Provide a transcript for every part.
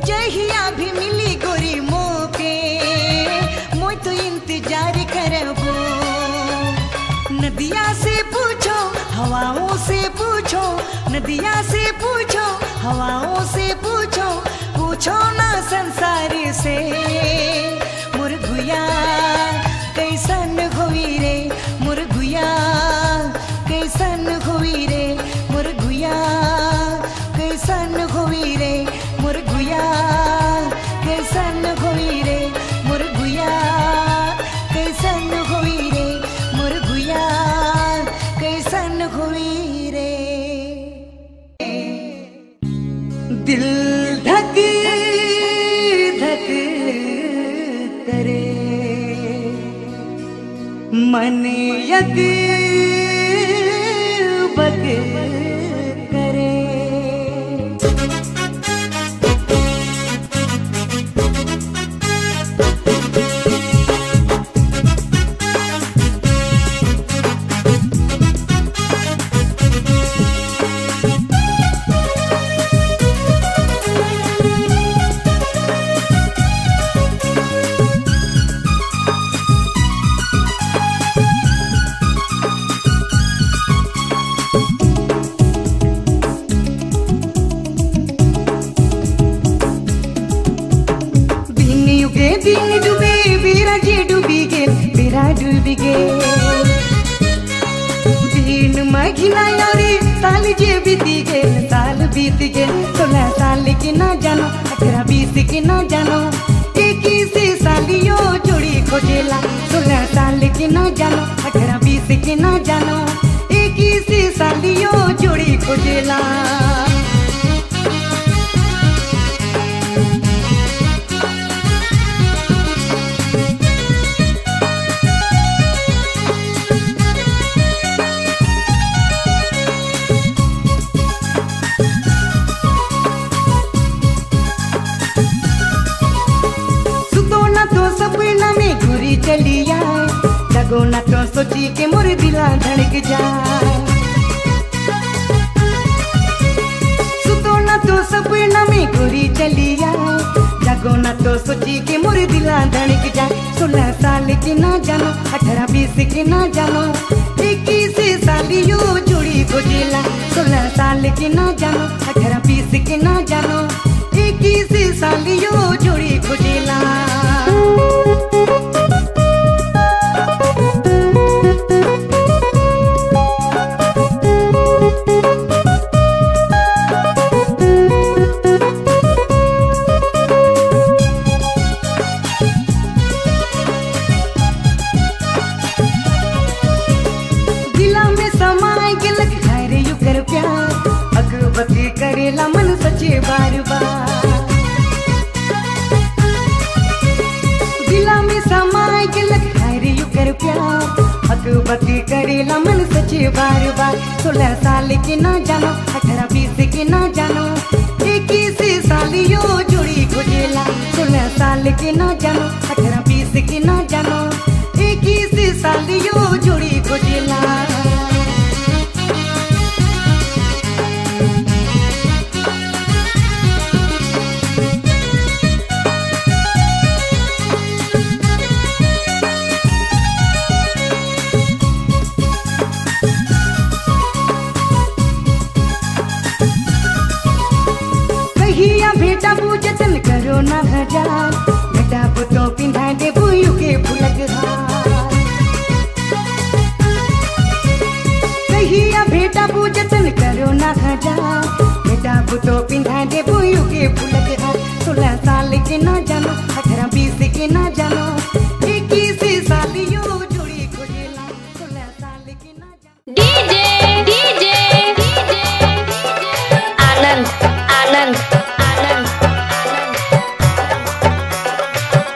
जहिया भी मिली गोरी मोके मोय तो इंतजार करबो। नदिया से पूछो हवाओं से पूछो, नदिया से पूछो हवाओं से पूछो, पूछो ना संसार से मोर गुया कैसन होई रे, मोर गुया कैसन होई रे, मोर गुया कैसन होई रे, मोर गुया कैसन होई रे, मोर गुया कैसन होई रे, मोर गुया कैसन होई रे। दिल धक धक करे मन यक बक करे। दिन डूबे बीरा जी डूबी गेल, बीरा डूबी गेल। दिन महीना यारी साल जे बीती गेल, साल बीत गेल। 16 साल की ना जानो, 18 20 की ना जानो, 21 सालियो जोड़ी खोजेला। 16 साल की ना जानो, 18 20 की ना जानो, 21 सालियो जोड़ी खोजेला। सपना में घुरी चली आए, जगो न तो सोची के मोर दिला धड़क जाए। सुतो न तो सपना में घुरी चली आए, जगो न तो सोची के मोर दिला धड़क जाए। 16 साल की ना जानो, 18 20 की ना जानो, 21 सालियो जोड़ी खोजेला। 16 साल की ना जानो, 18 20 की ना जानो, 21 सालियो जोड़ी खोजेला। अगबती करेला मन सचे बार बार, दिला में समाय के लखाए रे यू कर प्यार। अगबती करेला मन सचे बार बार। 16 साल की ना जानो, 18 20 की ना जानो, 21 सालियो जोड़ी खोजेला। 16 साल की ना जानो, 18 20 की ना जानो, 21 सालियो जोड़ी खोजेला। बेटा पूजतन करो ना हजार, बेटा पुतो पिंधा दे बुयू के फुलक हार। कहिया बेटा पूजतन करो ना हजार, बेटा पुतो पिंधा दे बुयू के फुलक हार। 16 साल के ना जानो, 18 20 के ना जानो, 21 सालियो जोड़ी खोजेला। 16 साल के ना जानो। DJ DJ Anand Anand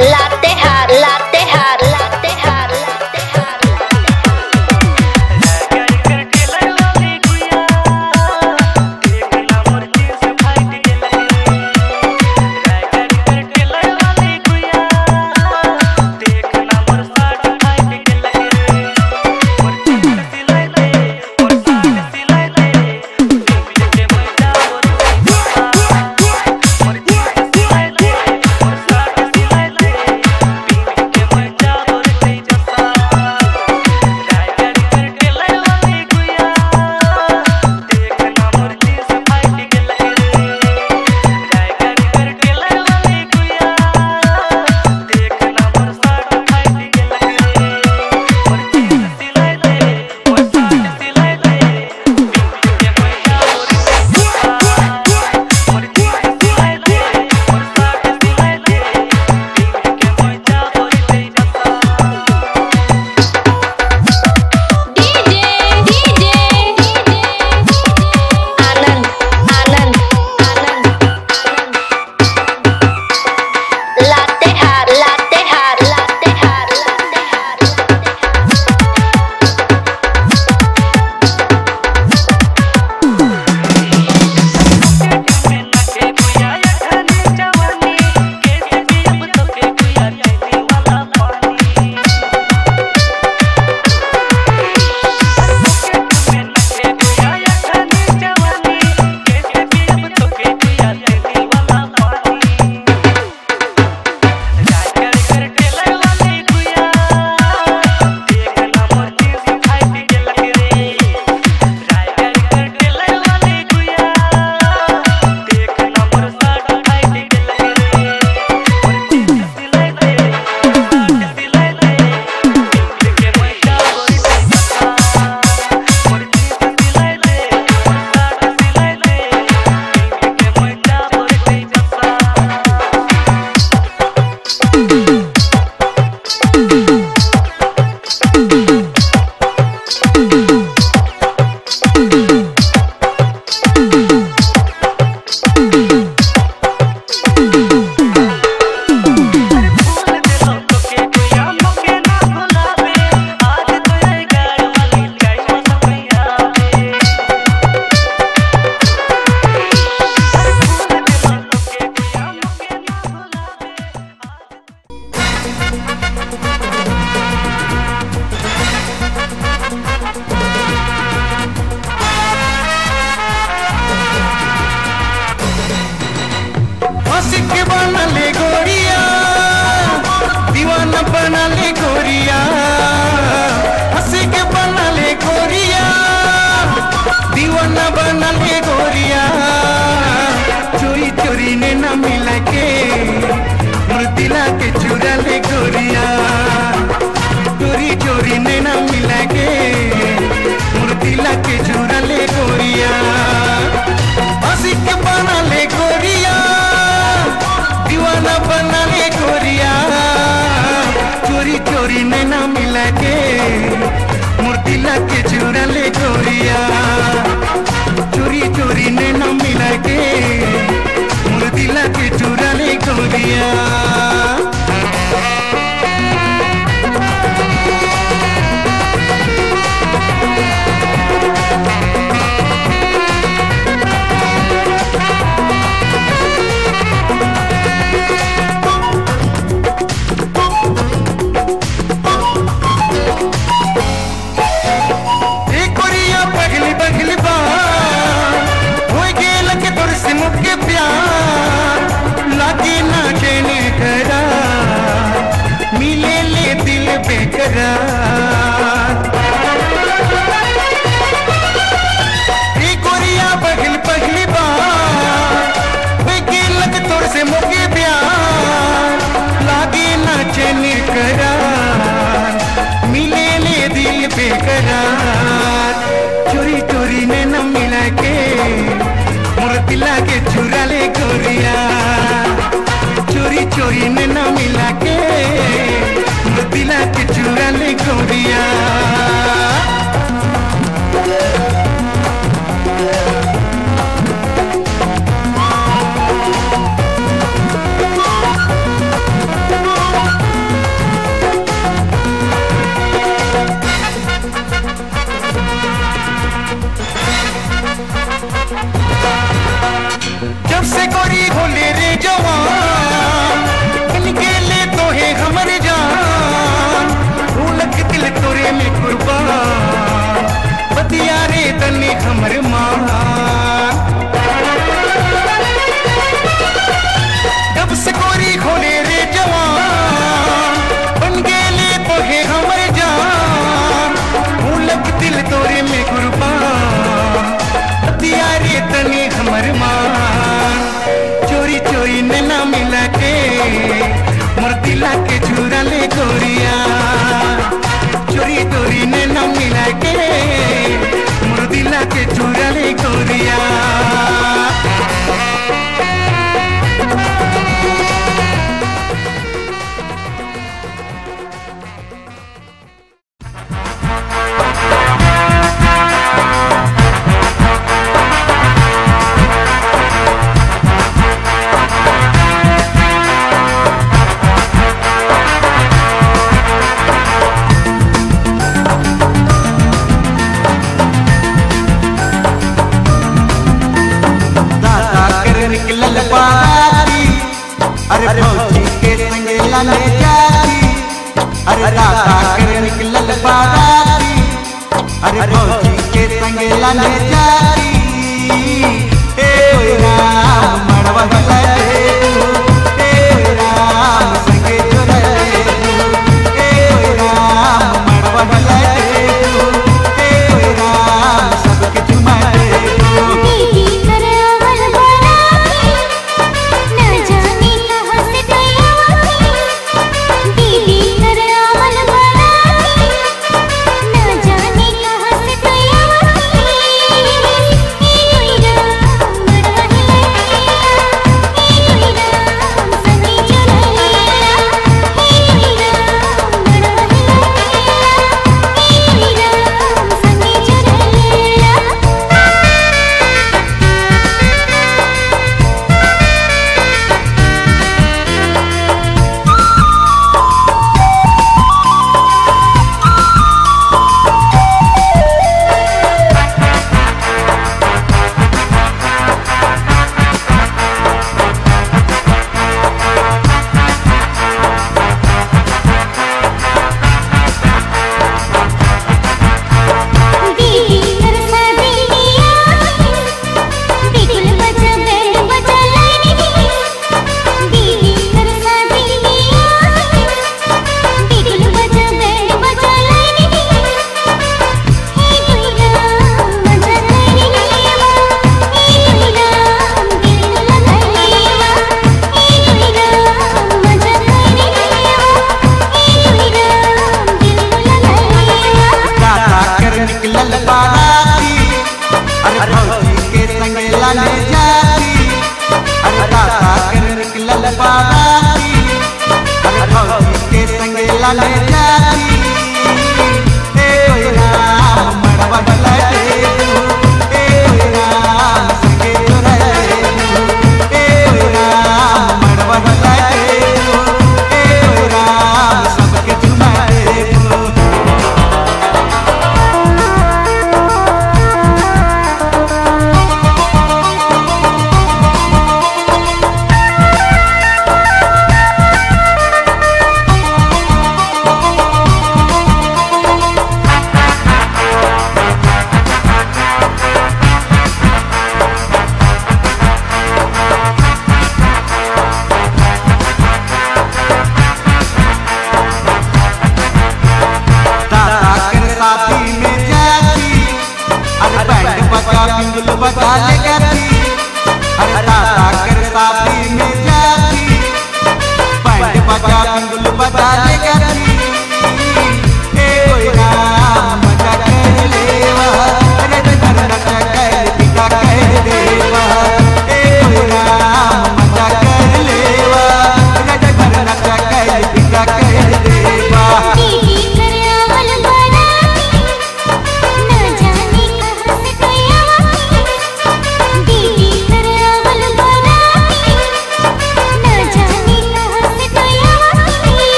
Latehar Latehar Latehar Latehar. चोरी चोरी ने न मिला के मुर्तिला के चुरा ले गोरिया, चोरी चोरी ने न मिला के मुर्तिला के चुरा ले गोरिया, आशिक बना ले गोरिया, दीवाना बना ले गोरिया, चोरी चोरी ने न मिला के मुर्तिला के चुरा ले गोरिया, चोरी चोरी ने न मिला के मुर्तिला के चुरा ले गोरिया। गोरिया पगली पगली लग तोड़ से मुके प्यार लागे ना चैन करार, मिले ले दिल बेकरार, चोरी चोरी ने न मिला के मुर्तिला के चुरा ले गोरिया, चोरी चोरी ने न मिला के मुर्तिला के चुरा ले गोरिया। जब से गोरी होले रे जवान इनके ले तो है हमरे जान, ढोलक दिल तोरे में कुर्बान, बतिया रे तने हमर मान। जब से गोरी होले रे जवान बन गेले तो है हमरे जान, ढोलक दिल तोरे में कुर्बान, बतिया रे तने हमर मान, चोरी चोरी ने न मिला के मुर्तिला के चुरा ले गोरिया, चोरी चोरी ने न मिला के मुर्तिला के चुरा ले गोरिया। अरे भौजी के संग लाले जाती, अरे दादा कर निकलल बाराती, अरे भौजी के संग लाले जाती, ए कोई राम मड़वा लगे तू, ए कोई राम संगे चुरले तू, ए कोई राम मड़वा लगे तू, ए कोई राम सबके चुमा दे तू। Hey!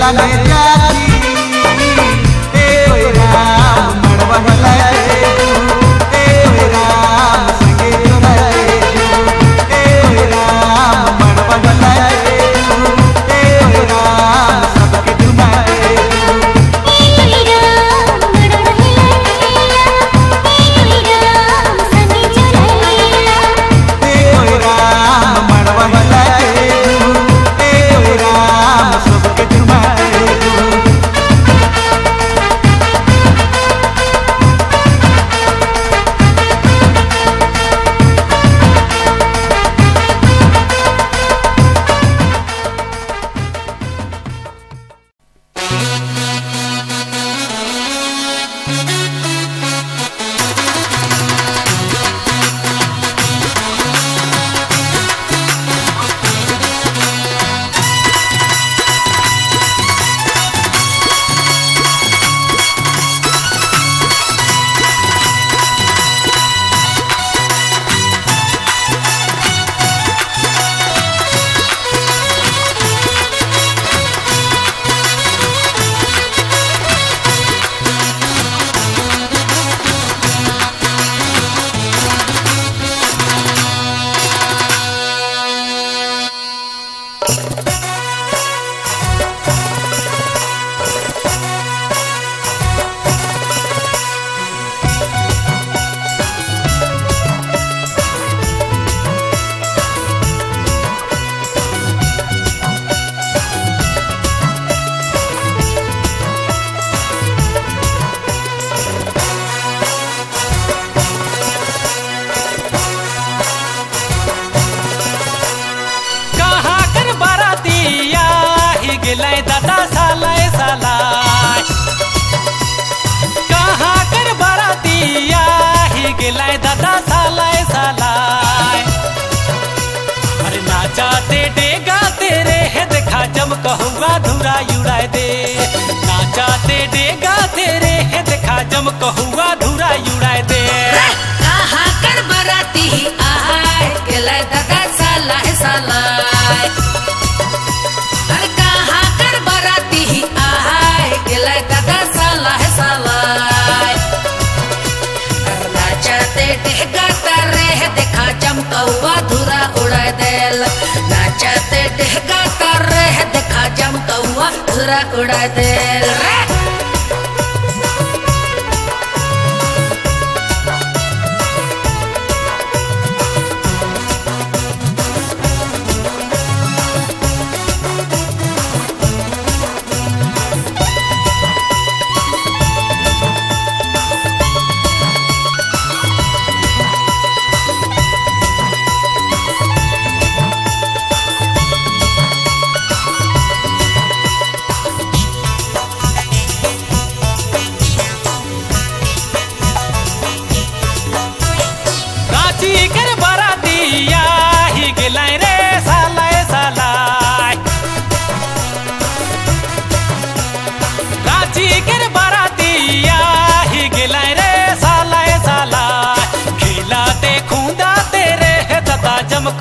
संगेला ले जाती ए ओए राम मड़वा हिलाए ए ओए राम संगे चुराए ए ओए राम मड़वा हिलाए ए ओए राम सबके झुमाए दादा सालाए सालाए अरे नाचाते डेगा तेरे है देखा जम कहूँगा धुरा उड़ाए दे नाचाते डेगा तेरे है देखा जम कहूँगा धुरा उड़ाए दे कहाँ कर बराती आए गेले दादा सालाए सालाए अरे कहाँ कर बराती आए गेले दादा सालाए सालाए नाचते डेगा तारे है देखा चमकौआ धुरा उड़ाए देल नाचते डेगा तारे है देखा चमकौआ धुरा उड़ाए देल रे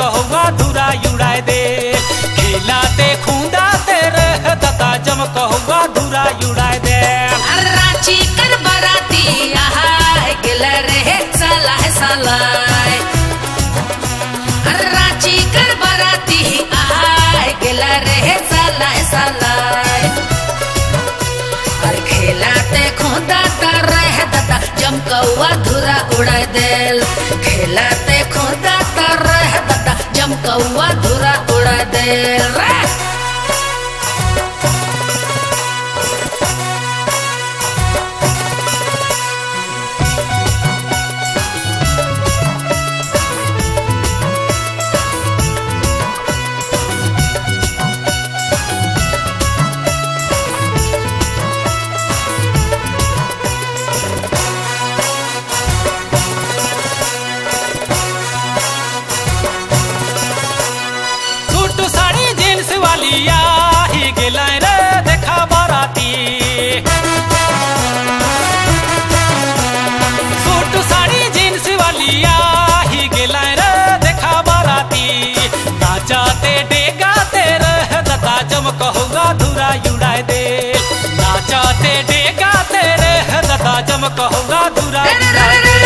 कहूँगा धुरा उड़ाए दे खिलाते खूंदा तेरे दता जम कहूँगा धुरा उड़ाए दे रांची कर बराती आए गिले रे सालाए सालाए रांची कर बराती आए गिले रे सालाए सालाए खिलाते खूंदा तेरे दता जम कहूँगा धुरा उड़ाए देल खिलाते खूंदा तेरे कौआ धुरा उड़ा दे रे कहूँगा धुरा उड़ाए दे कहूँगा धुरा उड़ाए दे।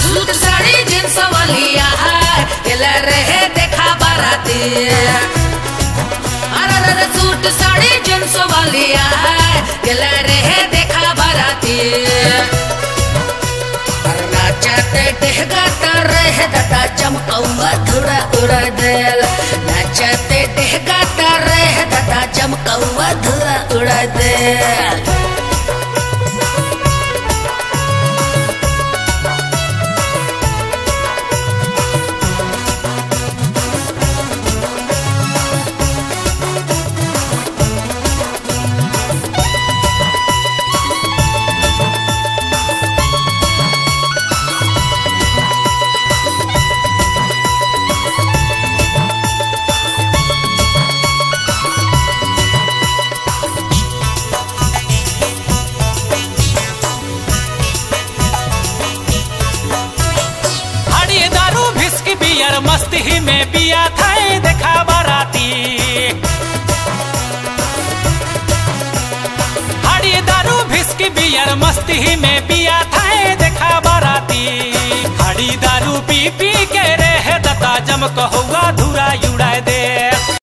सूट साड़ी जींस वालिया है गेला रहे देखा बाराती। अरे सूट साड़ी जींस वालिया है गेला रहे देखा बाराती। नाचते डेहगाता रहे दादा चमकौआ धुरा उड़ा देल। नाचते डेहगाता रहे दादा चमकौआ धुरा उड़ा देल। मस्ती ही में पिया था देखा बाराती। हाड़ी दारू भिस्की बियर मस्ती ही में